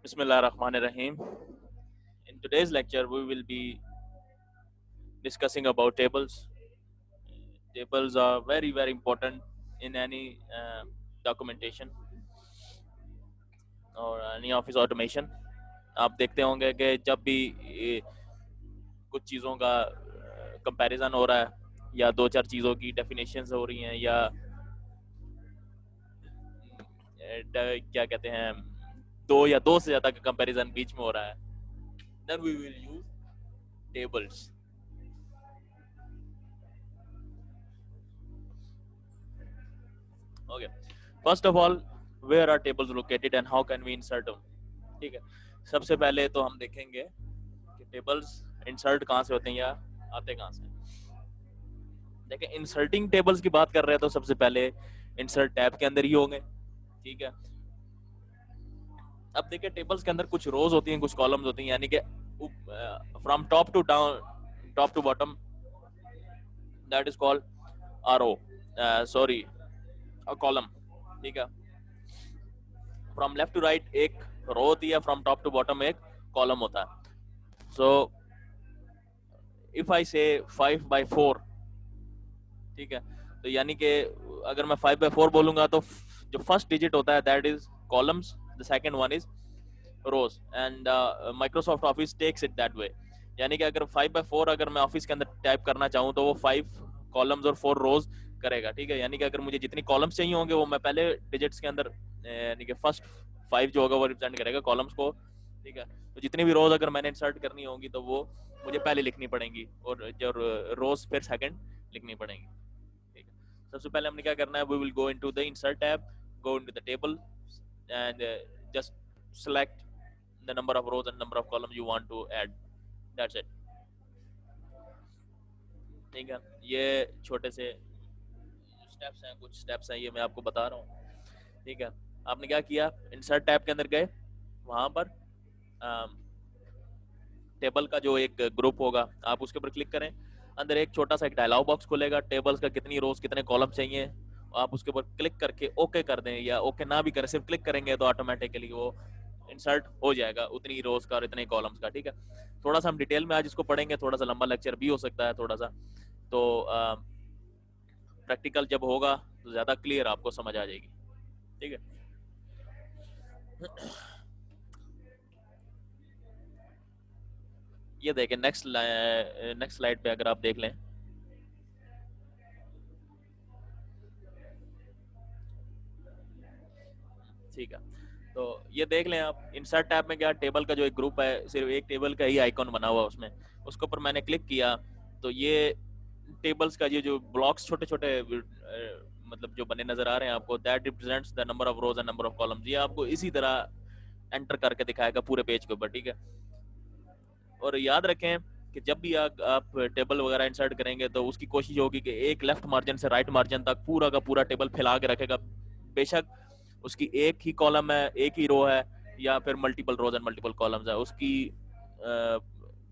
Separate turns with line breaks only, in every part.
Bismillahirrahmanirrahim. In today's lecture, we will be discussing about tables. Tables are very, very important in any documentation और any office automation. आप देखते होंगे कि जब भी कुछ चीज़ों का कंपैरिजन हो रहा है या दो चार चीज़ों की डेफिनेशंस हो रही हैं या क्या कहते हैं दो या दो से ज़्यादा का कंपैरिजन बीच में हो रहा है, then we will use tables. Okay. First of all, where are tables located and how can we insert them? ठीक है, सबसे पहले तो हम देखेंगे कि टेबल्स इंसर्ट कहाँ से होते हैं या आते कहाँ से। देखिए, इंसर्टिंग टेबल्स की बात कर रहे हैं तो सबसे पहले इंसर्ट टैब के अंदर ही होंगे। ठीक है, अब देखिए टेबल्स के अंदर कुछ रोज होती हैं, कुछ कॉलम्स होती हैं, यानी कि from top to down, top to bottom, that is called row, sorry a column. ठीक है, फ्रॉम लेफ्ट टू राइट एक रो होती है, फ्रॉम टॉप टू बॉटम एक कॉलम होता है। सो इफ आई से 5/4, ठीक है, तो यानी कि अगर मैं 5/4 बोलूंगा तो जो फर्स्ट डिजिट होता है that is columns, the second one is rows, and Microsoft Office takes it that way. यानी कि अगर 5/4 अगर मैं ऑफिस के अंदर टाइप करना चाहूँ तो वो 5 कॉलम्स और 4 रोज करेगा। ठीक है, यानी कि अगर मुझे जितनी कॉलम्स चाहिए होंगे वो मैं पहले डिजिट्स के अंदर, यानी कि फर्स्ट 5 जो होगा वो रिप्रेजेंट करेगा कॉलम्स को। ठीक है, तो जितनी भी रोज अगर मैंने इंसर्ट करनी होंगी तो वो मुझे पहले लिखनी पड़ेंगी और जो रोज फिर सेकंड लिखनी पड़ेंगी। ठीक है, सबसे पहले हमने क्या करना है, we will go into the insert tab, go into the table and just select the number of rows and number of columns you want to add. That's it. ठीक है, ये छोटे से स्टेप्स हैं, कुछ स्टेप्स हैं, ये मैं आपको बता रहा हूँ। ठीक है, आपने क्या किया, इंसर्ट टैब के अंदर गए, वहां पर टेबल का जो एक ग्रुप होगा आप उसके ऊपर क्लिक करें, अंदर एक छोटा सा एक डायलॉग बॉक्स खुलेगा, टेबल्स का कितनी रोज कितने कॉलम चाहिए, आप उसके ऊपर क्लिक करके ओके कर दें, या ओके ना भी करें, सिर्फ क्लिक करेंगे तो ऑटोमेटिकली वो इंसर्ट हो जाएगा उतनी रोज का और इतने कॉलम्स का। ठीक है, थोड़ा सा हम डिटेल में आज इसको पढ़ेंगे, थोड़ा सा लंबा लेक्चर भी हो सकता है थोड़ा सा, तो प्रैक्टिकल जब होगा तो ज्यादा क्लियर आपको समझ आ जाएगी। ठीक है, ये देखें नेक्स्ट स्लाइड पे अगर आप देख लें, ठीक है, तो ये देख लें आप, इंसर्ट टैब में क्या टेबल का जो एक ग्रुप है, सिर्फ एक टेबल का ही आइकॉन बना हुआ उसमें, उसके ऊपर मैंने क्लिक किया तो ये टेबल्स का ये जो ब्लॉक्स छोटे छोटे मतलब जो बने नजर आ रहे हैं आपको, that represents the number of rose and number of columns. ये आपको इसी तरह एंटर करके दिखाएगा पूरे पेज के ऊपर। ठीक है, और याद रखें कि जब भी आप टेबल वगैरह इंसर्ट करेंगे तो उसकी कोशिश होगी कि एक लेफ्ट मार्जिन से राइट मार्जिन तक पूरा का पूरा टेबल फैला के रखेगा। बेशक उसकी एक ही कॉलम है, एक ही रो है, या फिर multiple rows and multiple columns है, उसकी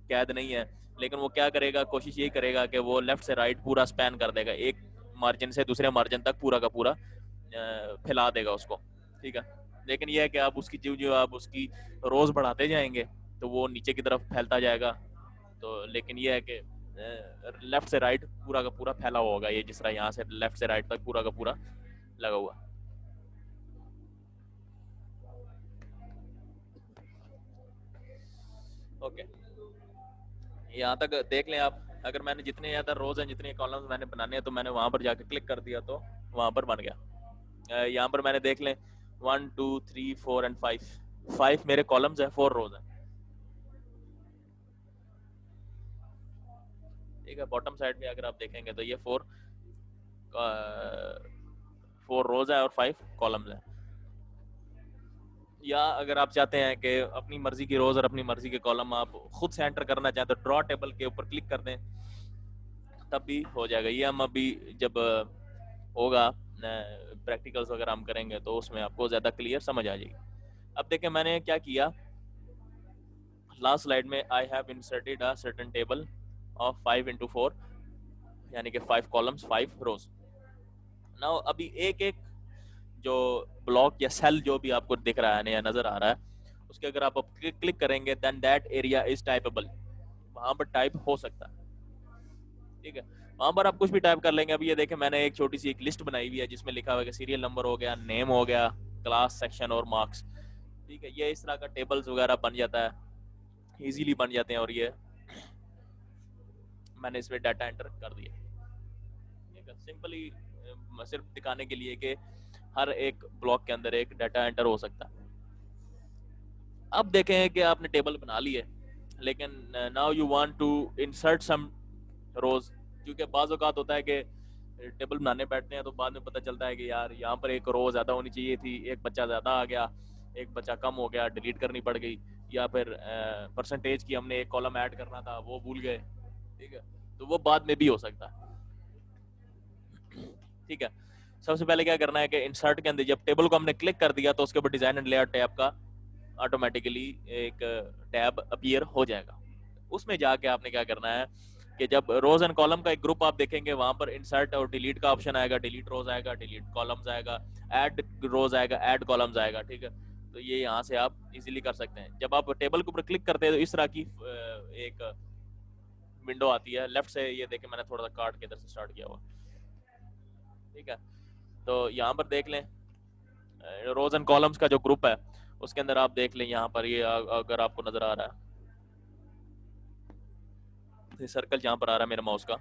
कैद नहीं है, लेकिन वो क्या करेगा, कोशिश यही करेगा कि वो लेफ्ट से राइट पूरा स्पैन कर देगा, एक मार्जिन से दूसरे मार्जिन तक पूरा का पूरा फैला देगा उसको। ठीक है, लेकिन यह है कि आप उसकी जो आप उसकी रोज बढ़ाते जाएंगे तो वो नीचे की तरफ फैलता जाएगा। तो लेकिन यह है कि लेफ्ट से राइट पूरा का पूरा फैला हुआ होगा, ये जिस तरह यहाँ से लेफ्ट से राइट तक पूरा का पूरा लगा हुआ। ओके, यहाँ तक देख लें आप, अगर मैंने जितने ज्यादा रोज हैं जितने कॉलम्स मैंने बनाने हैं तो मैंने वहां पर जाकर क्लिक कर दिया तो वहां पर बन गया। यहाँ पर मैंने देख लें 1 2 3 4 एंड 5 मेरे कॉलम्स हैं, 4 रोज हैं। ठीक है, बॉटम साइड में अगर आप देखेंगे तो ये 4 रोज है और 5 कॉलम्स हैं। या अगर आप चाहते हैं कि अपनी मर्जी की रोज और अपनी मर्जी के कॉलम आप खुद से एंटर करना चाहें तो ड्रॉ टेबल के ऊपर क्लिक कर दें, तब भी हो जाएगा। ये हम अभी जब होगा प्रैक्टिकल्स वगैरह हम करेंगे तो उसमें आपको ज्यादा क्लियर समझ आ जाएगी। अब देखें मैंने क्या किया, लास्ट स्लाइड में I have inserted a certain table of 5 into 4, यानी कि 5 कॉलम्स 5 रोज। नाउ अभी एक एक जो ब्लॉक या सेल जो भी आपको दिख रहा है या नजर आ रहा है उसके अगर आप क्लिक करेंगे देन दैट एरिया इज टाइपेबल, वहां पर टाइप हो सकता है, ठीक है। वहां पर आप कुछ भी टाइप कर लेंगे। अभी ये देखें मैंने एक छोटी सी एक लिस्ट बनाई हुई है जिसमें लिखा हुआ है कि सीरियल नंबर हो गया, नेम हो गया, क्लास, सेक्शन और मार्क्स, ठीक है। ये इस तरह का टेबल्स वगैरह बन जाता है, इजीली बन जाते हैं, और ये मैंने इसमें डाटा एंटर कर दिया, ठीक है। सिंपली सिर्फ दिखाने के लिए कि हर एक ब्लॉक के अंदर एक डाटा एंटर हो सकता है। अब देखें कि आपने टेबल बना ली है, लेकिन now you want to insert some rows, क्योंकि बाज़ औक़ात होता है कि टेबल बनाने बैठते हैं तो बाद में पता चलता है कि यार यहाँ पर एक रो ज़्यादा होनी चाहिए थी, एक बच्चा ज़्यादा आ गया, एक बच्चा कम हो गया, डिलीट करनी पड़ गई, या फिर परसेंटेज की हमने एक कॉलम ऐड करना था वो भूल गए, ठीक है। तो वो बाद में भी हो सकता है, ठीक है। सबसे पहले क्या करना है कि इंसर्ट के अंदर जब टेबल को हमने क्लिक कर दिया तो उसके ऊपर डिजाइन एंड लेआउट टैब का ऑटोमेटिकली एक टैब अपीयर हो जाएगा। उसमें जाके आपने क्या करना है कि जब रोज एंड कॉलम का एक ग्रुप आप देखेंगे वहां पर इंसर्ट और डिलीट का ऑप्शन आएगा, डिलीट रोज आएगा, डिलीट कॉलम्स आएगा, ऐड रोज आएगा, ऐड कॉलम्स आएगा, ठीक है। तो ये यहाँ से आप इजीली कर सकते हैं। जब आप टेबल के ऊपर क्लिक करते हैं तो इस तरह की एक विंडो आती है लेफ्ट से, ये देखें मैंने थोड़ा सा कार्ड के इधर से स्टार्ट किया हुआ, ठीक है। तो यहाँ पर देख लें रोज एंड कॉलम्स का जो ग्रुप है उसके अंदर आप देख लें, यहाँ पर ये अगर आपको नजर आ रहा है सर्कल जहाँ पर आ रहा है मेरा माउस का,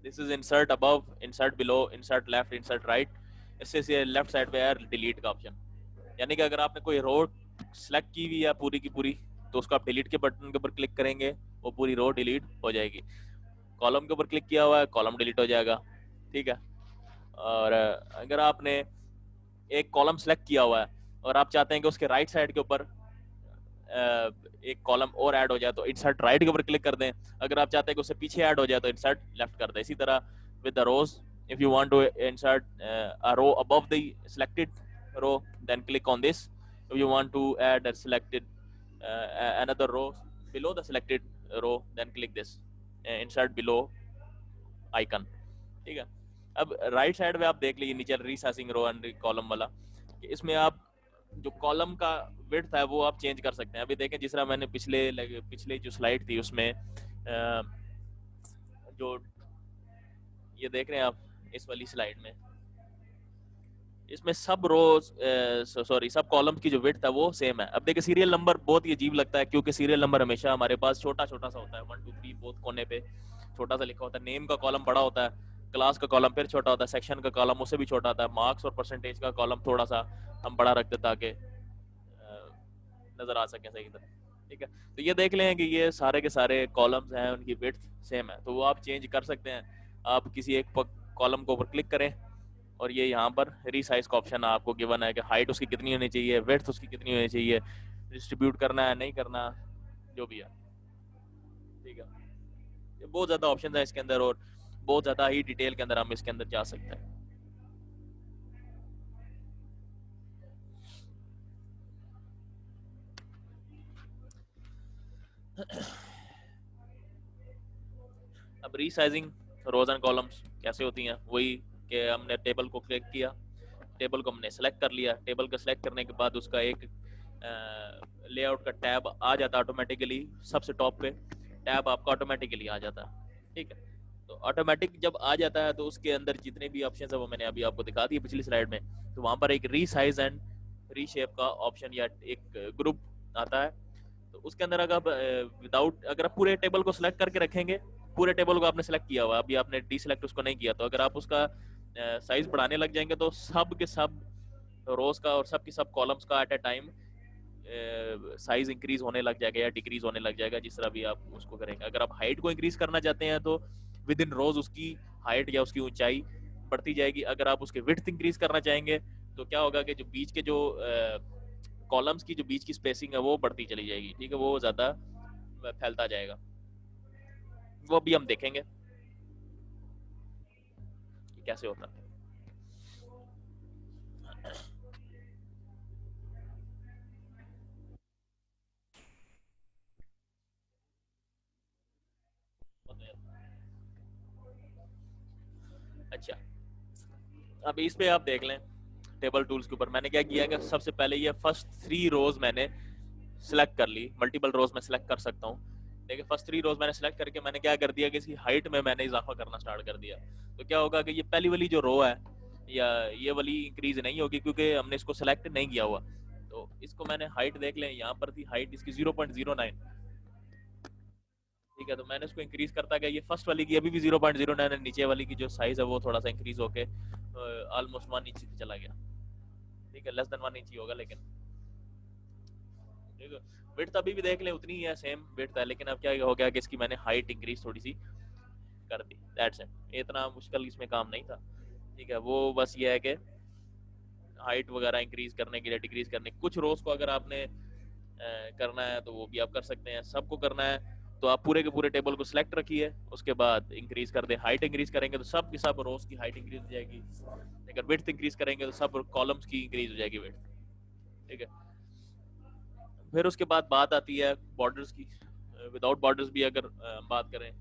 this is insert above, insert below, insert left, insert right. इससे लेफ्ट साइड पे है डिलीट का ऑप्शन, यानी कि अगर आपने कोई रो सेलेक्ट की हुई है पूरी की पूरी तो उसको आप डिलीट के बटन के ऊपर क्लिक करेंगे वो पूरी रो डिलीट हो जाएगी। कॉलम के ऊपर क्लिक किया हुआ है, कॉलम डिलीट हो जाएगा, ठीक है। और अगर आपने एक कॉलम सेलेक्ट किया हुआ है और आप चाहते हैं कि उसके राइट साइड के ऊपर एक कॉलम और ऐड हो जाए तो इंसर्ट राइट के ऊपर क्लिक कर दें। अगर आप चाहते हैं कि उससे पीछे ऐड हो जाए तो इंसर्ट लेफ्ट कर दें। इसी तरह with the rows, if you want to insert a row above the selected row then click on this, if you want to add a selected another row below the selected row then click this insert below icon, ठीक है। अब right side में आप देख लीजिए नीचे resizing row and column वाला, कि इसमें आप जो कॉलम का विड्थ है वो आप चेंज कर सकते हैं। अभी देखें जिस तरह मैंने पिछले जो स्लाइड थी उसमें जो ये देख रहे हैं आप इस वाली स्लाइड में, इसमें सब रोज सॉरी सब कॉलम की जो विड्थ है वो सेम है। अब देखिए सीरियल नंबर बहुत ही अजीब लगता है क्योंकि सीरियल नंबर हमेशा हमारे पास छोटा छोटा सा होता है, 1 2 3 बोथ कोने पे छोटा सा लिखा होता है। नेम का कॉलम बड़ा होता है, क्लास का कॉलम फिर छोटा होता है, सेक्शन का कॉलम उससे भी छोटा होता है, मार्क्स और परसेंटेज का कॉलम थोड़ा सा हम बड़ा रखते ताकि नजर आ सके सही तरह, ठीक है। तो ये देख लें कि ये सारे के सारे कॉलम्स हैं उनकी विड्थ सेम है, तो वो आप चेंज कर सकते हैं। आप किसी एक कॉलम को ऊपर क्लिक करें और ये यहाँ पर रीसाइज का ऑप्शन आपको गिवन है कि हाइट उसकी कितनी होनी चाहिए, विड्थ उसकी कितनी होनी चाहिए, डिस्ट्रीब्यूट करना है नहीं करना, जो भी है, ठीक है। ये बहुत ज्यादा ऑप्शन है इसके अंदर और बहुत ज्यादा ही डिटेल के अंदर हम इसके अंदर जा सकते हैं। अब रीसाइजिंग रोज एंड कॉलम्स कैसे होती हैं, वही कि हमने टेबल को क्लिक किया, टेबल को हमने सेलेक्ट कर लिया, टेबल को सेलेक्ट करने के बाद उसका एक लेआउट का टैब आ जाता है ऑटोमेटिकली, सबसे टॉप पे टैब आपका ऑटोमेटिकली आ जाता है, ठीक है। तो ऑटोमेटिक जब आ जाता है तो उसके अंदर जितने भी ऑप्शन है वो मैंने अभी आपको दिखा दिए पिछली स्लाइड में। तो वहां पर एक रीसाइज एंड रीशेप का ऑप्शन या एक ग्रुप आता है। तो उसके अंदर अगर आप विदाउट अगर आप पूरे टेबल को सिलेक्ट करके रखेंगे, पूरे टेबल को आपने सेलेक्ट किया हुआ, अभी आपने डीसेलेक्ट उसको नहीं किया, तो अगर आप उसका साइज बढ़ाने लग जाएंगे तो सब के सब रोज का और सब की सब कॉलम्स का at a time size increase होने लग जाएगा या डिक्रीज होने लग जाएगा, जिस तरह भी आप उसको करेंगे। अगर आप हाइट को इंक्रीज करना चाहते हैं तो विद इन रोज उसकी हाइट या उसकी ऊंचाई बढ़ती जाएगी। अगर आप उसके विड्थ इंक्रीज करना चाहेंगे तो क्या होगा कि जो बीच के जो कॉलम्स की जो बीच की स्पेसिंग है वो बढ़ती चली जाएगी, ठीक है, वो ज्यादा फैलता जाएगा। वो भी हम देखेंगे कि कैसे होता है। अच्छा, अब इस पे आप देख लें टेबल टूल्स के ऊपर मैंने क्या किया कि सबसे पहले ये फर्स्ट 3 रोज मैंने सिलेक्ट कर ली। मल्टीपल रोज में सिलेक्ट कर सकता हूँ, देखिए फर्स्ट 3 रोज मैंने सिलेक्ट करके मैंने क्या कर दिया कि इसकी हाइट में मैंने इजाफा करना स्टार्ट कर दिया। तो क्या होगा कि ये पहली वाली जो रो है या ये वाली इंक्रीज नहीं होगी क्योंकि हमने इसको सिलेक्ट नहीं किया हुआ। तो इसको मैंने हाइट देख लें, यहाँ पर थी हाइट इसकी 0.09, ठीक है। तो मैंने इसको इंक्रीज करता गया, ये फर्स्ट वाली की अभी भी 0.09 है, नीचे वाली की जो साइज है वो थोड़ा सा इंक्रीज होके ऑलमोस्ट 1 इंच चला गया, ठीक है, लेस देन 1 इंच ही होगा लेकिन, ठीक है। विड्थ अभी भी देख लें उतनी ही है, सेम विड्थ है, लेकिन अब क्या हो गया कि इसकी मैंने हाइट इंक्रीज थोड़ी सी कर दी, दैट्स इट। इतना मुश्किल इसमें काम नहीं था, ठीक है। वो बस ये है कि हाइट वगैरह इंक्रीज करने के लिए, डिक्रीज करने, कुछ रोज को अगर आपने करना है तो वो भी आप कर सकते हैं। सबको करना है तो आप पूरे के पूरे टेबल को सिलेक्ट रखिए, उसके बाद इंक्रीज कर दें। हाइट इंक्रीज करेंगे तो सब की सब रोज की हाइट इंक्रीज हो जाएगी, अगर विड्थ इंक्रीज करेंगे तो सब कॉलम्स की इंक्रीज हो जाएगी विड्थ, ठीक है। फिर उसके बाद बात आती है बॉर्डर्स की। विदाउट बॉर्डर्स भी अगर बात करें,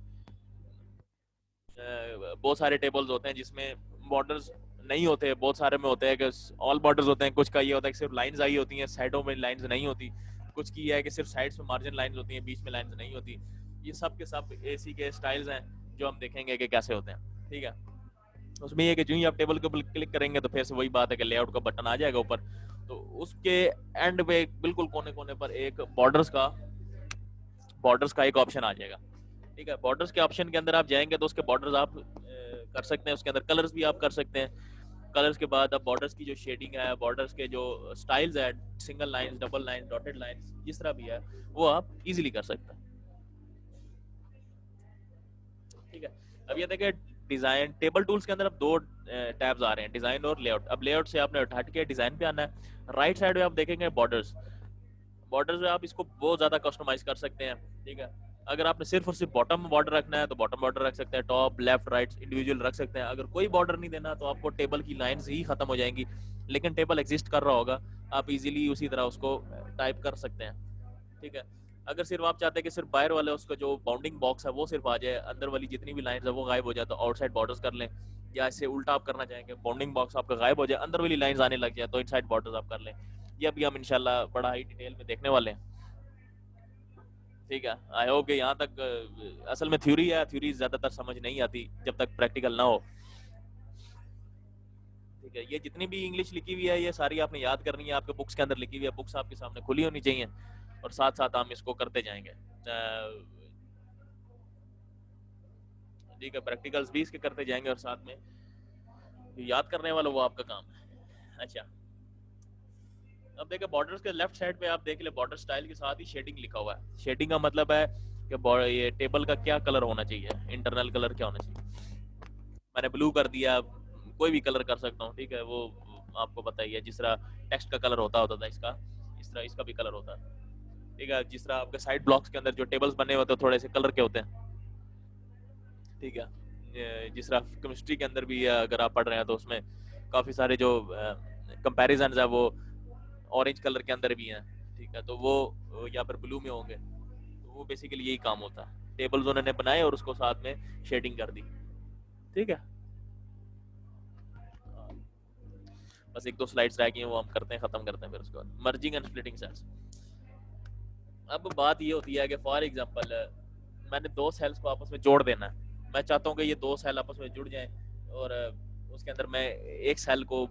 बहुत सारे टेबल्स होते हैं जिसमें बॉर्डर्स नहीं होते, बहुत सारे में होते हैं कि ऑल बॉर्डर्स होते हैं। कुछ का ये होता है कि सिर्फ लाइंस आई होती हैं, साइडों में लाइंस नहीं होती। कुछ की है कि सिर्फ साइड्स में मार्जिन लाइंस होती हैं, बीच में लाइंस नहीं होती। ये सब के सब एसी के स्टाइल्स हैं जो हम देखेंगे कि कैसे होते हैं, ठीक है। उसमें ये कि जो ही आप टेबल के ऊपर क्लिक करेंगे तो फिर से वही बात है कि लेआउट का बटन आ जाएगा ऊपर, तो उसके एंड पे बिल्कुल कोने कोने पर एक बॉर्डर्स का एक ऑप्शन आ जाएगा, ठीक है। बॉर्डर्स के ऑप्शन के अंदर आप जाएंगे तो उसके बॉर्डर्स आप कर सकते हैं, उसके अंदर कलर्स भी आप कर सकते हैं। कलर्स के बाद अब बॉर्डर्स की जो शेडिंग है, बॉर्डर्स के जो स्टाइल्स है, single lines, double lines, dotted lines, जिस तरह भी है वो आप इजीली कर सकते हैं, ठीक है। अब ये देखिए डिजाइन टेबल टूल्स के अंदर अब 2 टैब्स आ रहे हैं, डिजाइन और लेआउट। अब लेआउट से आपने हट के डिजाइन पे आना है। राइट साइड में आप देखेंगे बॉर्डर्स में आप इसको बहुत ज्यादा कस्टमाइज कर सकते हैं, ठीक है। अगर आपने सिर्फ और सिर्फ बॉटम बॉर्डर रखना है तो बॉटम बॉर्डर रख सकते हैं, टॉप लेफ्ट राइट इंडिविजुअल रख सकते हैं। अगर कोई बॉर्डर नहीं देना तो आपको टेबल की लाइंस ही खत्म हो जाएंगी, लेकिन टेबल एग्जिस्ट कर रहा होगा, आप इजीली उसी तरह उसको टाइप कर सकते हैं, ठीक है। अगर सिर्फ आप चाहते हैं कि सिर्फ बाहर वाले उसका जो बाउंडिंग बॉक्स है वो सिर्फ आ जाए, अंदर वाली जितनी भी लाइंस है वो गायब हो जाए, तो आउटसाइड बॉर्डर्स कर लें। या इससे उल्टा आप करना चाहेंगे, बाउंडिंग बॉक्स आपका गायब हो जाए, अंदर वाली लाइंस आने लग जाए, तो इनसाइड बॉर्डर्स आप कर लें। ये अभी हम इंशाल्लाह बड़ा ही डिटेल में देखने वाले हैं, ठीक है। आई होप कि यहाँ तक असल में थ्योरी है, थ्योरी ज्यादातर समझ नहीं आती जब तक प्रैक्टिकल ना हो, ठीक है। ये जितनी भी इंग्लिश लिखी हुई है ये सारी आपने याद करनी है, आपके बुक्स के अंदर लिखी हुई है, बुक्स आपके सामने खुली होनी चाहिए, और साथ साथ हम इसको करते जाएंगे, ठीक है। प्रैक्टिकल्स भी इसके करते जाएंगे और साथ में याद करने वाला वो आपका काम है। अच्छा, अब देखिए बॉर्डर्स के लेफ्ट साइड पे आप देख ले, बॉर्डर स्टाइल के साथ ही शेडिंग लिखा हुआ है। शेडिंग का मतलब है कि ये टेबल का क्या कलर होना चाहिए, इंटरनल कलर क्या होना चाहिए। मैंने ब्लू कर दिया, कोई भी कलर कर सकता हूँ, ठीक है। वो आपको पता ही है, जिस तरह टेक्स्ट का कलर होता था इसका, इस तरह इसका भी कलर होता है, ठीक है। जिस तरह आपके साइड ब्लॉक्स के अंदर जो टेबल्स बने होते हैं थोड़े से कलर के होते हैं, ठीक है। जिस तरह केमिस्ट्री के अंदर भी अगर आप पढ़ रहे हैं तो उसमें काफी सारे जो कंपैरिजन है वो ऑरेंज कलर के अंदर भी हैं, ठीक है। तो वो या फिर ब्लू में होंगे, तो वो बेसिकली यही काम होता है। टेबल्स उन्होंने बनाए और उसको साथ में शेडिंग कर दी, ठीक है। बस 1-2 स्लाइड्स रह गई हैं, वो हम करते हैं, खत्म करते हैं, फिर उसके बाद मर्जिंग एंड स्प्लिटिंग सेल्स। अब बात ये होती है कि फॉर एग्जांपल मैंने 2 सेल्स को आपस में जोड़ देना है। मैं चाहता हूँ कि ये 2 सेल आपस में जुड़ जाएं और उसके अंदर मैं एक सेल को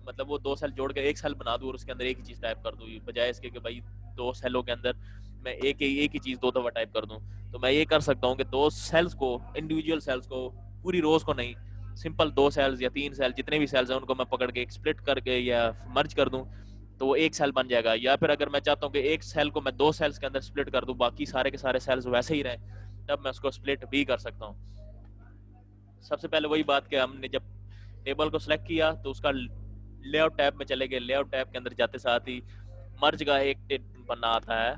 मतलब वो 2 सेल जोड़ के एक सेल बना दूं और उसके अंदर एक ही चीज टाइप कर दूं, बजाय इसके कि भाई 2 सेलों के अंदर मैं एक ही चीज 2 दफा टाइप कर दूं। तो मैं ये कर सकता हूँ कि 2 सेल्स को, इंडिविजुअल सेल्स को, पूरी रोज को नहीं, सिंपल 2 सेल्स या 3 सेल जितने भी सेल्स हैं उनको मैं पकड़ के एक स्प्लिट करके या मर्ज कर दूं तो वो एक सेल बन जाएगा। या फिर अगर मैं चाहता हूँ कि एक सेल को मैं 2 सेल्स के अंदर स्प्लिट कर दूं, बाकी सारे के सारे सेल्स वैसे ही रहे, तब मैं उसको स्प्लिट भी कर सकता हूँ। सबसे पहले वही बात कि हमने जब टेबल को सिलेक्ट किया तो उसका लेआउट टैब में चले गए, लेआउट टैब के अंदर जाते साथ ही मर्ज का एक बनना आता है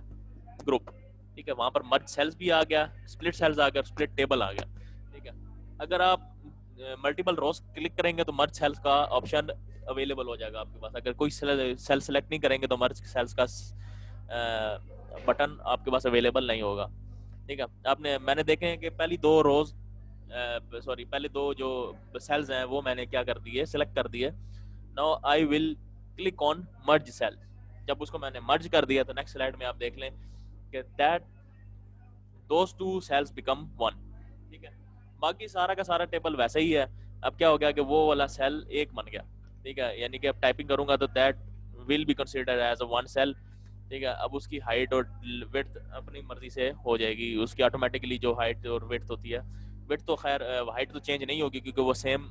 ग्रुप, ठीक है। वहां पर मर्ज सेल्स भी आ गया, स्प्लिट सेल्स आ गया, स्प्लिट टेबल आ गया, ठीक है। अगर आप मल्टीपल रोज क्लिक करेंगे तो मर्ज सेल्स का ऑप्शन अवेलेबल हो जाएगा आपके पास। अगर कोई सेल सेलेक्ट नहीं करेंगे तो मर्ज सेल्स का बटन आपके पास अवेलेबल नहीं होगा, ठीक है। मैंने देखे हैं कि पहली 2 रोज पहले 2 जो सेल्स हैं वो मैंने क्या कर दिए, सिलेक्ट कर दिए। Now I will click on merge cell. जब उसको मैंने मर्ज कर दिया तो नेक्स्ट स्लाइड में आप देख लें कि that those two sales become one. ठीक है, बाकी सारा का सारा टेबल वैसा ही है। अब क्या हो गया कि वो वाला सेल एक बन गया। ठीक है, यानी कि अब टाइपिंग करूंगा तो that will be considered as a one cell. ठीक है, अब उसकी हाइट और विड्थ अपनी मर्जी से हो जाएगी, उसकी ऑटोमेटिकली जो हाइट और विड्थ होती है। विड्थ तो खैर हाइट तो चेंज नहीं होगी क्योंकि वो सेम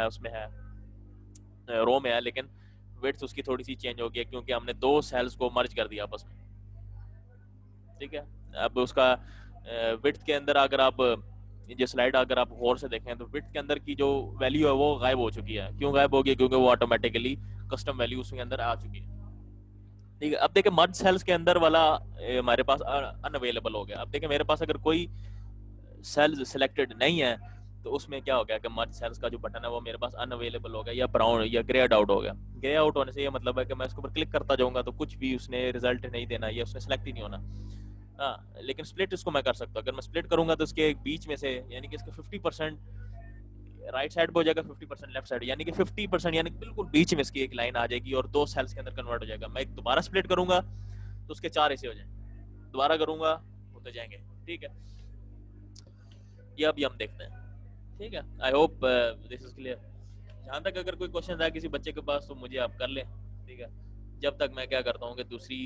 उसमें है, रो में है, लेकिन विड्थ उसकी थोड़ी सी चेंज होगी क्योंकि हमने दो सेल्स को मर्ज कर दिया आपस में। ठीक है, अब उसका विड्थ के अंदर अगर आप ये स्लाइड अगर आप गौर से देखें तो विड्थ के अंदर की जो वैल्यू है वो गायब हो चुकी है। क्यों गायब होगी? क्योंकि वो ऑटोमेटिकली कस्टम वैल्यू उसके अंदर आ चुकी है। ठीक है, अब देखिए मर्ज सेल्स के अंदर वाला हमारे पास अनअवेलेबल हो गया। अब देखिए मेरे पास अगर कोई सेल्स सिलेक्टेड नहीं है तो उसमें क्या हो गया कि मर्ज सेल्स का जो बटन है वो मेरे पास अनअवेलेबल हो गया या ब्राउन या ग्रेड आउट हो गया। ग्रे आउट होने से ये मतलब है कि मैं इसके ऊपर क्लिक करता जाऊंगा तो कुछ भी उसने रिजल्ट नहीं देना या उसने सेलेक्ट ही नहीं होना। हाँ, लेकिन स्प्लिट इसको मैं कर सकता हूँ। अगर मैं स्प्लिट करूंगा तो इसके बीच में से यानी कि इसका 50% राइट साइड पे हो जाएगा, 50% लेफ्ट साइड, यानी कि 50% यानी बिल्कुल बीच में इसकी एक लाइन आ जाएगी और दो सेल्स के अंदर कन्वर्ट हो जाएगा। मैं एक दोबारा स्प्लिट करूंगा तो उसके चार हिस्से हो जाएंगे, दोबारा करूंगा होते जाएंगे। ठीक है, ये अभी हम देखते हैं। ठीक है, I hope this is clear. जहां तक अगर कोई क्वेश्चन है किसी बच्चे के पास तो मुझे आप कर लें। ठीक है, जब तक मैं क्या करता हूँ कि दूसरी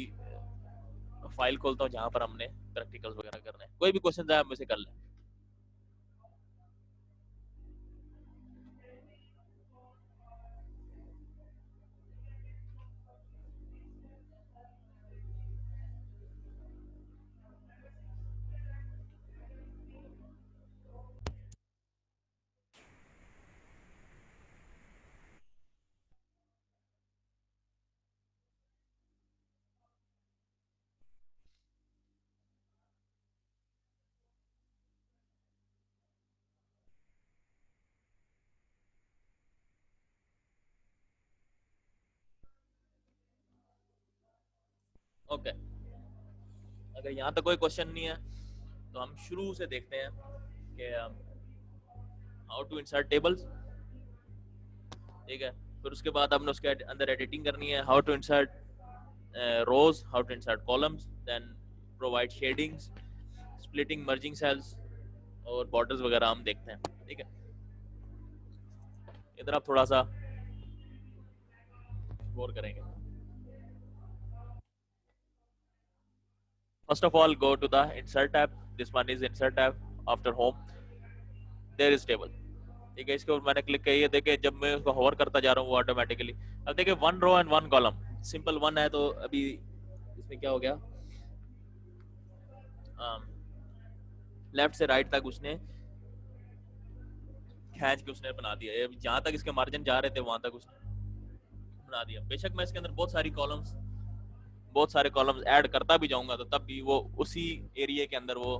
फाइल खोलता हूँ जहां पर हमने प्रैक्टिकल्स वगैरह करने हैं। कोई भी क्वेश्चन है आप मुझे कर लें। ओके, अगर यहाँ तक कोई क्वेश्चन नहीं है तो हम शुरू से देखते हैं कि हाउ टू इंसर्ट टेबल्स। ठीक है, फिर उसके बाद हमने उसके अंदर एडिटिंग करनी है। How to insert rows, how to insert columns, then provide shadings, splitting, merging cells और बॉर्डर्स वगैरह हम देखते हैं। ठीक है, इधर आप थोड़ा सा गौर करेंगे। First of all, go to the insert tab. This one is insert tab. After home, there is table. ठीक है, इसके ऊपर मैंने क्लिक किया। देखिए जब मैं उसको होवर करता जा रहा हूँ वो ऑटोमेटिकली, अब देखिए one row and one column, simple one है तो अभी इसमें क्या हो गया, लेफ्ट से राइट तक उसने खींच के उसने बना दिया। जहां तक इसके मार्जिन जा रहे थे वहां तक उसने बना दिया। बेशक मैं इसके अंदर बहुत सारे कॉलम्स ऐड करता भी जाऊंगा तो तब भी वो उसी एरिया के अंदर वो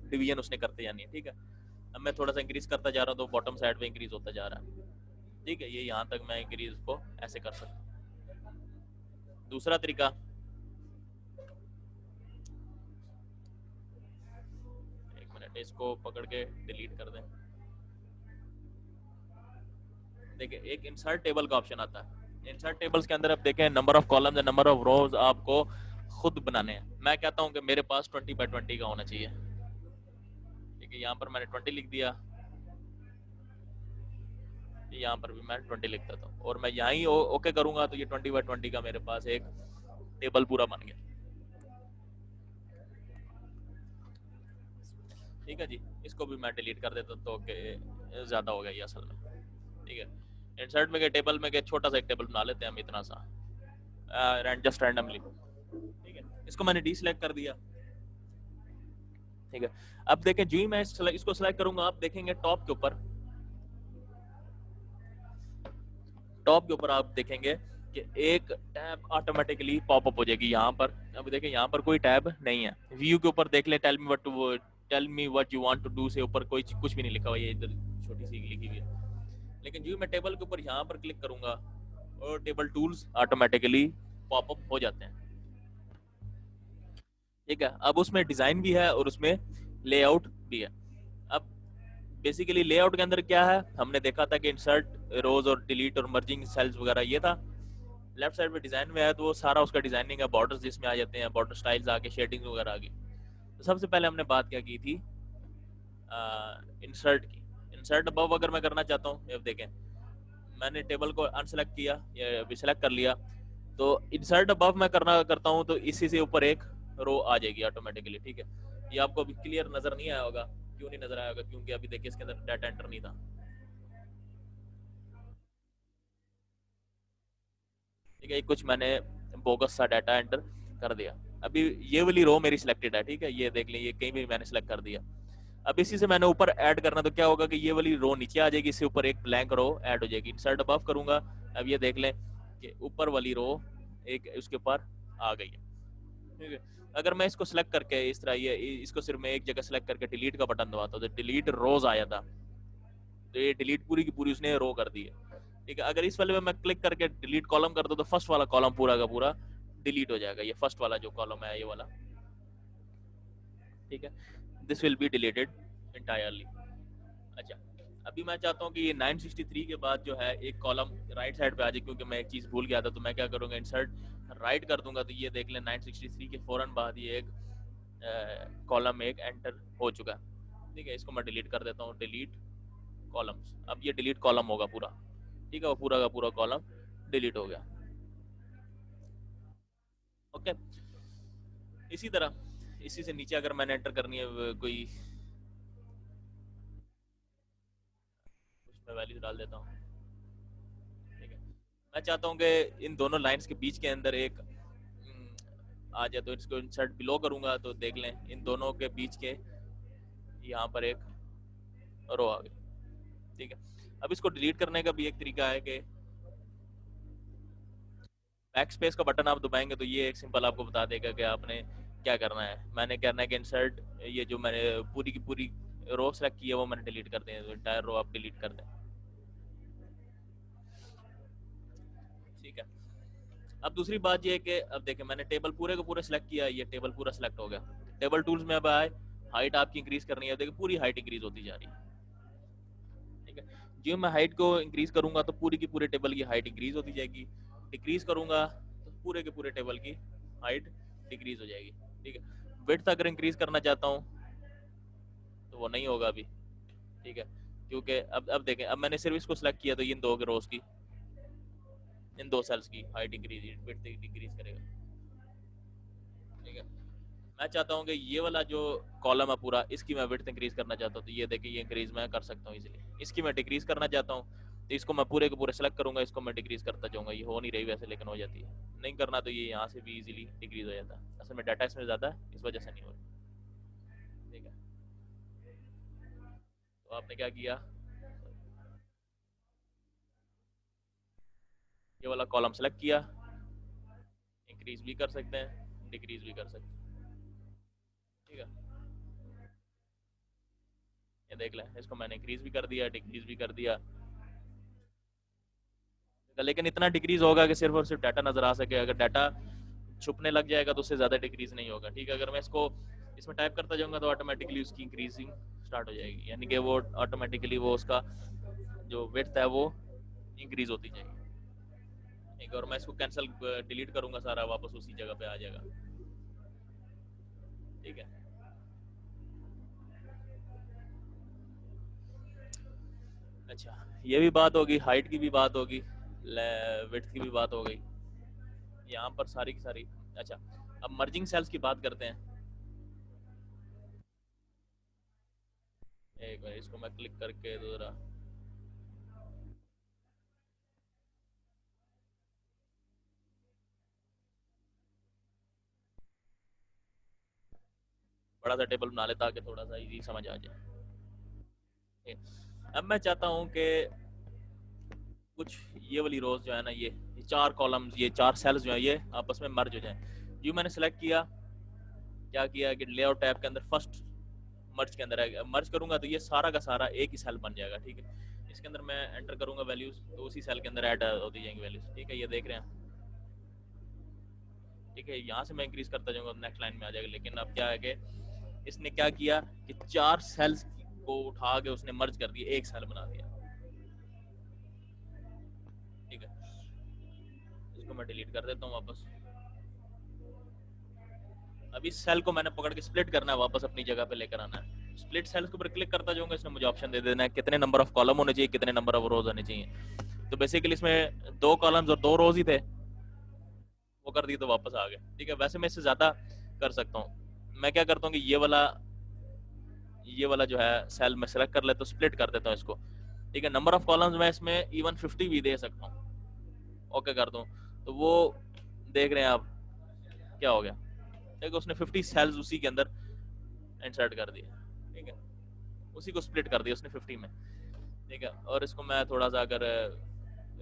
डिवीजन उसने करते जानी है। ठीक है, अब मैं थोड़ा सा इंक्रीज करता जा रहा हूँ तो बॉटम साइड पे इंक्रीज होता जा रहा है। ठीक है, ये यहाँ तक मैं इंक्रीज को ऐसे कर सकता हूँ। दूसरा तरीका, एक मिनट इसको पकड़ के डिलीट कर दें। देखिए एक इंसर्ट टेबल का ऑप्शन आता है। इंसर्ट टेबल्स के अंदर आप देखें number of columns and number of रोज आपको खुद बनाने हैं। मैं कहता हूँ कि मेरे पास 20 by 20 का होना चाहिए। ठीक है, यहाँ पर मैंने 20 लिख दिया, यहाँ पर भी मैं 20 लिख देता हूँ और मैं यहाँ ही ओके करूंगा तो ये 20 by 20 का मेरे पास एक टेबल पूरा बन गया। ठीक है जी, इसको भी मैं डिलीट कर देता तो ज्यादा हो गया ये असल में। ठीक है, इंसर्ट में के टेबल में के छोटा सा एक टेबल बना लेते हैं हम इतना सा, जस्ट रैंडमली। ठीक है, इसको मैंने डी सिलेक्ट कर दिया। ठीक है, अब देखें जी मैं इसको सिलेक्ट करूंगा, आप देखेंगे टॉप के ऊपर आप देखेंगे कि एक टैब ऑटोमेटिकली पॉपअप हो जाएगी यहाँ पर। अब देखिए यहाँ पर कोई टैब नहीं है। व्यू के ऊपर देख ले, tell me what you want to do से ऊपर कोई कुछ भी नहीं लिखा हुआ, ये इधर छोटी सी लिखी हुई है। लेकिन जो मैं टेबल के ऊपर यहाँ पर क्लिक करूंगा और टेबल टूल्स ऑटोमेटिकली पॉपअप हो जाते हैं। ठीक है, अब उसमें डिजाइन भी है और उसमें लेआउट भी है। अब बेसिकली लेआउट के अंदर क्या है, हमने देखा था कि इंसर्ट रोज और डिलीट और मर्जिंग सेल्स वगैरह ये था। लेफ्ट साइड में डिजाइन में है तो वो सारा उसका डिजाइनिंग है, बॉर्डर्स जिसमें आ जाते हैं, बॉर्डर स्टाइल्स आके शेडिंग वगैरह आ गई। तो सबसे पहले हमने बात क्या की थी, इंसर्ट की। इंसर्ट अबव अगर मैं करना चाहता हूँ, अब देखें मैंने टेबल को अनसेलेक्ट किया या भी सिलेक्ट कर लिया, तो इंसर्ट अबव मैं करता हूँ तो इसी से ऊपर एक रो आ जाएगी ऑटोमेटिकली। ठीक है, ये आपको अभी क्लियर नजर नहीं आया होगा। क्यों नहीं नजर आया होगा? क्योंकि अभी देखिए इसके अंदर डाटा एंटर नहीं था। ठीक है, कुछ मैंने बोगस सा डाटा एंटर कर दिया। अभी ये वाली रो मेरी सिलेक्टेड है, ठीक है, ये देख लें, ये कहीं भी मैंने सिलेक्ट कर दिया। अब इसी से मैंने ऊपर ऐड करना, तो क्या होगा कि ये वाली रो नीचे आ जाएगी, इससे ऊपर एक ब्लैंक रो ऐड हो जाएगी। इंसर्ट अबव करूंगा, अब ये देख लें कि ऊपर वाली रो एक उसके ऊपर आ गई है। ठीक है, अगर मैं इसको सिलेक्ट करके इस तरह ये इसको सिर्फ मैं एक जगह सिलेक्ट करके डिलीट का बटन दबाता हूँ तो डिलीट रोज आया था, तो ये डिलीट पूरी की पूरी उसने रो कर दी है। ठीक है, अगर इस वाले में मैं क्लिक करके डिलीट कॉलम कर दूं तो फर्स्ट वाला कॉलम पूरा का पूरा डिलीट हो जाएगा, ये फर्स्ट वाला जो कॉलम है ये वाला। ठीक है, this will be deleted entirely. अच्छा, अभी मैं चाहता हूँ कि ये 963 के बाद जो है एक कॉलम राइट साइड पे आ जाए, क्योंकि मैं एक चीज़ भूल गया था। तो मैं क्या करूँगा, इंसर्ट राइट कर दूंगा, तो ये देख लें 963 के फौरन बाद ये एक कॉलम एक एंटर हो चुका है। ठीक है, इसको मैं डिलीट कर देता हूँ, डिलीट कॉलम्स। अब ये डिलीट कॉलम होगा पूरा। ठीक है, वो पूरा का पूरा कॉलम डिलीट हो गया। ओके, इसी तरह इसी से नीचे अगर मैंने एंटर करनी है कोई, कुछ मैं वैल्यू डाल देता हूँ। ठीक है, मैं चाहता हूँ कि इन दोनों लाइंस के बीच के अंदर एक आ जाए, तो इसको इंसर्ट बिलो करूंगा, तो देख लें इन दोनों के बीच के यहाँ पर एक रो आ गई। ठीक है, अब इसको डिलीट करने का भी एक तरीका है कि बैक स्पेस का बटन आप दबाएंगे तो ये एक सिंपल आपको बता देगा कि आपने क्या करना है। मैंने करना है कि इंसर्ट, ये जो मैंने पूरी की पूरी रो सेलेक्ट की है वो मैंने डिलीट कर दें, तो इंटायर रो आप डिलीट कर दें। ठीक है, अब दूसरी बात ये है कि अब देखें मैंने टेबल पूरे को पूरे सेलेक्ट किया, ये टेबल पूरा सेलेक्ट हो गया। टेबल टूल्स में अब आए, हाइट आपकी इंक्रीज करनी है, देखिए पूरी हाइट इंक्रीज होती जा रही है। ठीक है, जो मैं हाइट को इंक्रीज करूंगा तो पूरी की पूरे टेबल की हाइट इंक्रीज होती जाएगी, डिक्रीज करूंगा तो पूरे के पूरे टेबल की हाइट डिक्रीज हो जाएगी। ठीक है, विड्थ अगर इंक्रीज करना चाहता हूँ तो वो नहीं होगा अभी। ठीक है, क्योंकि अब देखें, अब मैंने सिर्फ इसको सिलेक्ट किया तो इन दो रोज की, इन दो सेल्स की हाइट इंक्रीज, विड्थ डिक्रीज करेगा। ठीक है, मैं चाहता हूँ कि ये वाला जो कॉलम है पूरा, इसकी मैं विड्थ इंक्रीज करना चाहता हूँ, तो ये देखिए ये इंक्रीज मैं कर सकता हूँ इजीली। इसकी मैं डिक्रीज करना चाहता हूँ तो इसको मैं पूरे के पूरे सेलेक्ट करूंगा, इसको मैं डिक्रीज करता जाऊंगा। ये हो नहीं रही वैसे, लेकिन हो जाती है। नहीं करना तो ये यहाँ से भी इजीली डिक्रीज हो जाता है। असल में डाटा इसमें ज्यादा है, इस वजह से नहीं हो रही। ठीक है, तो आपने क्या किया, ये वाला कॉलम सेलेक्ट किया, इंक्रीज भी कर सकते हैं, डिक्रीज भी कर सकते हैं। ठीक है, ये देख लें, इसको मैंने इंक्रीज भी कर दिया, डिक्रीज भी कर दिया। लेकिन इतना डिक्रीज होगा कि सिर्फ और सिर्फ डाटा नजर आ सके। अगर डाटा छुपने लग जाएगा तो उससे ज्यादा डिक्रीज नहीं होगा। ठीक है, अगर मैं इसको इसमें टाइप करता जाऊंगा तो ऑटोमेटिकली उसकी इंक्रीजिंग स्टार्ट हो जाएगी, यानी कि वो ऑटोमेटिकली वो उसका जो विड्थ है वो इंक्रीज होती जाएगी। ठीक है, और मैं इसको कैंसिल डिलीट करूंगा, सारा वापस उसी जगह पे आ जाएगा। ठीक है, अच्छा, ये भी बात होगी, हाइट की भी बात होगी, विड्थ की भी बात हो गई, यहाँ पर सारी की सारी। अच्छा, अब मर्जिंग सेल्स की बात करते हैं। एक मिनट, इसको मैं क्लिक करके तो जरा, बड़ा सा टेबल बना लेता ताकि थोड़ा सा इजी समझ आ जाए। अब मैं चाहता हूँ कि कुछ ये वाली रोज जो है ना, ये चार कॉलम्स, ये चार सेल्स जो है ये आपस में मर्ज हो जाए। जो मैंने सेलेक्ट किया, क्या किया कि लेआउट टैब के अंदर फर्स्ट मर्ज के अंदर है, मर्ज करूंगा तो ये सारा का सारा एक ही सेल बन जाएगा। ठीक है, इसके अंदर मैं एंटर करूंगा वैल्यूज, तो उसी सेल के अंदर ऐड होती जाएंगी वैल्यूज। ठीक है, ये देख रहे हैं। ठीक है, यहाँ से मैं इंक्रीज करता जाऊंगा, नेक्स्ट लाइन में आ जाएगा। लेकिन अब क्या है कि इसने क्या किया कि चार सेल्स को उठा के उसने मर्ज कर दिया, एक सेल बना दिया। ठीक है, इसको मैं डिलीट कर देता हूँ वापस। अभी सेल को मैंने पकड़ के स्प्लिट करना है, वापस अपनी जगह पे लेकर आना है। स्प्लिट सेल्स के ऊपर क्लिक करता जाऊंगा, इसने मुझे ऑप्शन दे देना है कितने नंबर ऑफ कॉलम होने चाहिए, कितने नंबर ऑफ रोज होने चाहिए। तो बेसिकली इसमें 2 कॉलम्स और 2 रोज ही थे, वो कर दी तो वापस आ गए। ठीक है, वैसे मैं इससे ज्यादा कर सकता हूँ। मैं क्या करता हूँ कि ये वाला जो है सेल में सेलेक्ट कर लेता हूँ, स्प्लिट कर देता हूँ इसको। ठीक है, नंबर ऑफ कॉलम्स मैं इसमें इवन 50 भी दे सकता हूँ। ओके कर दूँ तो वो देख रहे हैं आप क्या हो गया। ठीक है, उसने 50 सेल्स उसी के अंदर इंसर्ट कर दिए। ठीक है, उसी को स्प्लिट कर दिया उसने 50 में। ठीक है, और इसको मैं थोड़ा सा अगर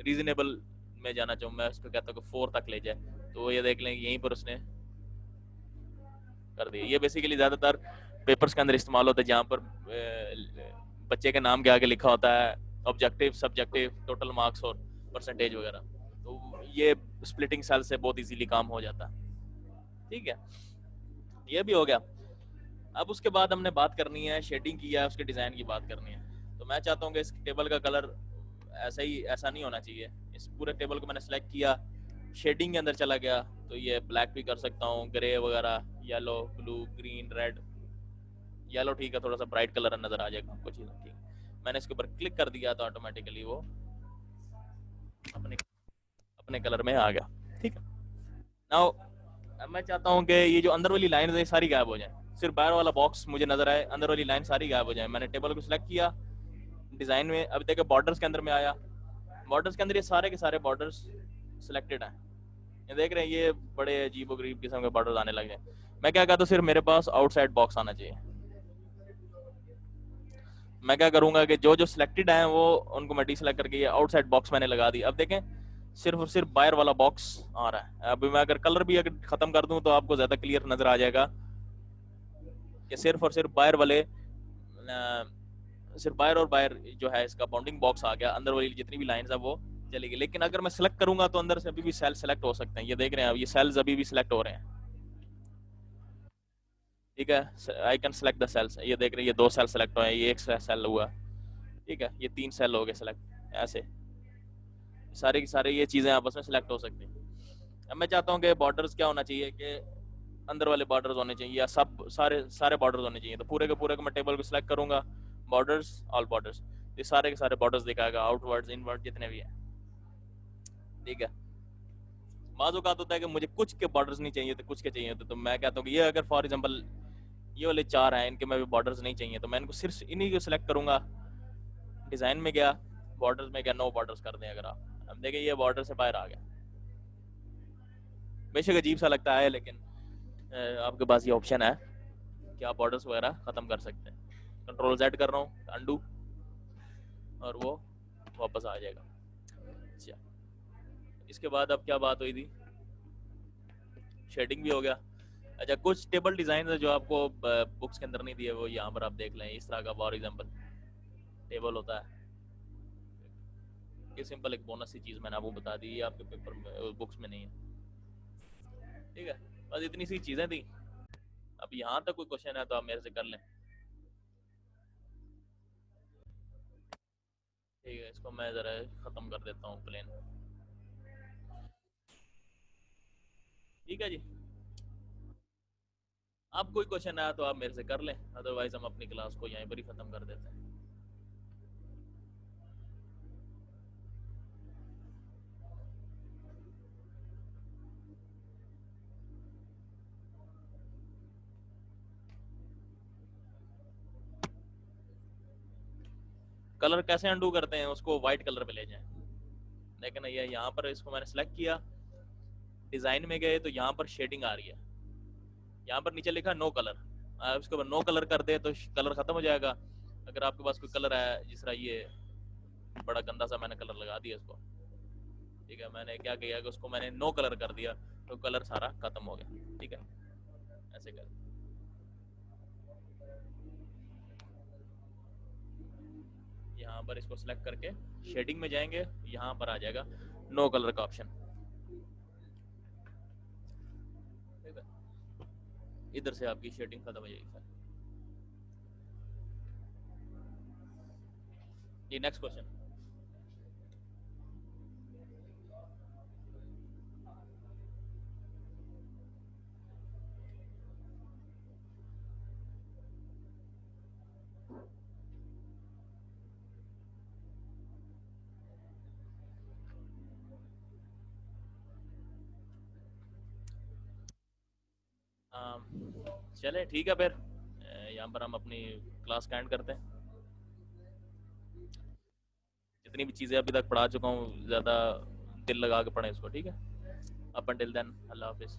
रीजनेबल में जाना चाहूँ, मैं इसको कहता हूँ कि 4 तक ले जाए, तो ये देख लें यहीं पर उसने कर दिया। ये बेसिकली ज्यादातर पेपर्स के अंदर इस्तेमाल होता है, जहाँ पर बच्चे के नाम के आगे लिखा होता है ऑब्जेक्टिव, सब्जेक्टिव, टोटल मार्क्स और परसेंटेज वगैरह। तो ये स्प्लिटिंग सेल से बहुत इजीली काम हो जाता है। ठीक है, ये भी हो गया। अब उसके बाद हमने बात करनी है शेडिंग की है, उसके डिजाइन की बात करनी है। तो मैं चाहता हूँ कि इस टेबल का कलर ऐसा नहीं होना चाहिए। इस पूरे टेबल को मैंने सेलेक्ट किया, शेडिंग के अंदर चला गया, तो ये ब्लैक भी कर सकता हूँ, ग्रे वगैरह, yellow, blue, green, red. Yellow ठीक है, थोड़ा सा ब्राइट कलर नजर आ जाएगा आपको चीज़। ठीक, मैंने इसके ऊपर क्लिक कर दिया तो ऑटोमेटिकली वो अपने अपने कलर में आ गया। ठीक है, नाउ मैं चाहता हूँ कि ये जो अंदर वाली लाइन है सारी गायब हो जाए, सिर्फ बाहर वाला बॉक्स मुझे नजर आए, अंदर वाली लाइन सारी गायब हो जाए। मैंने टेबल को सिलेक्ट किया, डिजाइन में अब देखो बॉर्डर्स के अंदर में आया। बॉर्डर्स के अंदर ये सारे के सारे बॉर्डर्स सिलेक्टेड हैं। ये देख रहे हैं, ये बड़े अजीब गरीब किस्म के बॉर्डर्स आने लगे। मैं क्या कहता हूँ, सिर्फ मेरे पास आउटसाइड बॉक्स आना चाहिए। मैं क्या करूंगा कि जो जो सिलेक्टेड हैं वो उनको मैं डीसेलेक्ट करके ये आउटसाइड बॉक्स मैंने लगा दी। अब देखें सिर्फ और सिर्फ बाहर वाला बॉक्स आ रहा है। अभी मैं अगर कलर भी अगर खत्म कर दूं तो आपको ज्यादा क्लियर नजर आ जाएगा कि सिर्फ और सिर्फ बाहर वाले सिर्फ बाहर और बाहर जो है इसका बाउंडिंग बॉक्स आ गया, अंदर वाली जितनी भी लाइंस है वो चलेगी। लेकिन अगर मैं सिलेक्ट करूंगा तो अंदर से अभी भी सेल सेलेक्ट हो सकते हैं। ये देख रहे हैं अब ये सेल्स अभी भी सिलेक्ट हो रहे हैं। ठीक है, I can select the cells. ये देख रहे हैं, ये 2 सेल सेलेक्ट हुए हैं, ये 1 सेल हुआ। ठीक है, ये 3 सेल हो गए सेलेक्ट। ऐसे सारे की सारे ये चीजें आपस में सिलेक्ट हो सकती हैं। अब मैं चाहता हूँ कि बॉर्डर्स क्या होना चाहिए कि अंदर वाले बॉर्डर्स होने चाहिए या सब सारे सारे बॉर्डर्स होने चाहिए। तो पूरे के पूरे को मैं टेबल को सिलेक्ट करूंगा, बॉर्डर्स, ऑल बॉर्डर्स, ये सारे के सारे बॉर्डर्स दिखाएगा, आउटवर्ड्स, इनवर्ड जितने भी हैं। ठीक है, बाज़ औक़ात होता है कि मुझे कुछ के बॉर्डर्स नहीं चाहिए तो कुछ के चाहिए तो मैं कहता हूँ कि ये अगर फॉर एग्जांपल ये वाले 4 हैं, इनके में भी बॉर्डर्स नहीं चाहिए तो मैं इनको सिर्फ इन्हीं को सिलेक्ट करूंगा। डिजाइन में गया, बॉर्डर्स में गया, नो बॉर्डर्स कर दें अगर आप। अब देखिए ये बॉर्डर से बाहर आ गया। बेशक अजीब सा लगता है लेकिन आपके पास ये ऑप्शन है कि आप बॉर्डर्स वगैरह खत्म कर सकते हैं। कंट्रोल Z कर रहा हूँ, अंडू, और वो वापस आ जाएगा। अच्छा, इसके बाद अब क्या बात हुई थी, शेडिंग भी हो गया। अच्छा, कुछ टेबल डिजाइन है जो आपको बुक्स के अंदर नहीं दिए, वो यहाँ पर आप देख लें। इस तरह का फॉर एग्जांपल टेबल होता है। ये सिंपल एक बोनस सी चीज मैंने आपको बता दी, आपके पेपर में बुक्स में नहीं है। ठीक है, बस इतनी सी चीजें थी। अब यहाँ तक कोई क्वेश्चन है तो आप मेरे से कर लें। ठीक है, इसको मैं जरा खत्म कर देता हूँ प्लेन। ठीक है जी, आप कोई क्वेश्चन आया तो आप मेरे से कर लें, अदरवाइज हम अपनी क्लास को यहीं पर ही खत्म कर देते हैं। कलर कैसे अंडू करते हैं, उसको व्हाइट कलर पे ले जाएं। लेकिन ये यहाँ पर इसको मैंने सेलेक्ट किया, डिजाइन में गए तो यहाँ पर शेडिंग आ रही है, यहाँ पर नीचे लिखा नो कलर। आप इसके ऊपर नो कलर कर दे तो कलर खत्म हो जाएगा। अगर आपके पास कोई कलर है, जिस तरह ये बड़ा गंदा सा मैंने कलर लगा दिया इसको। ठीक है, मैंने क्या किया कि उसको मैंने नो कलर कर दिया तो कलर सारा खत्म हो गया। ठीक है, ऐसे कर यहाँ पर इसको सिलेक्ट करके शेडिंग में जाएंगे, यहाँ पर आ जाएगा नो कलर का ऑप्शन। ठीक है, इधर से आपकी शेडिंग खत्म हो जाएगी। जी नेक्स्ट क्वेश्चन। चले ठीक है फिर यहाँ पर हम अपनी क्लास का एंड करते हैं। जितनी भी चीज़ें अभी तक पढ़ा चुका हूँ ज़्यादा दिल लगा के पढ़ें इसको, ठीक है। अप अंटिल देन अल्लाह हाफिज़।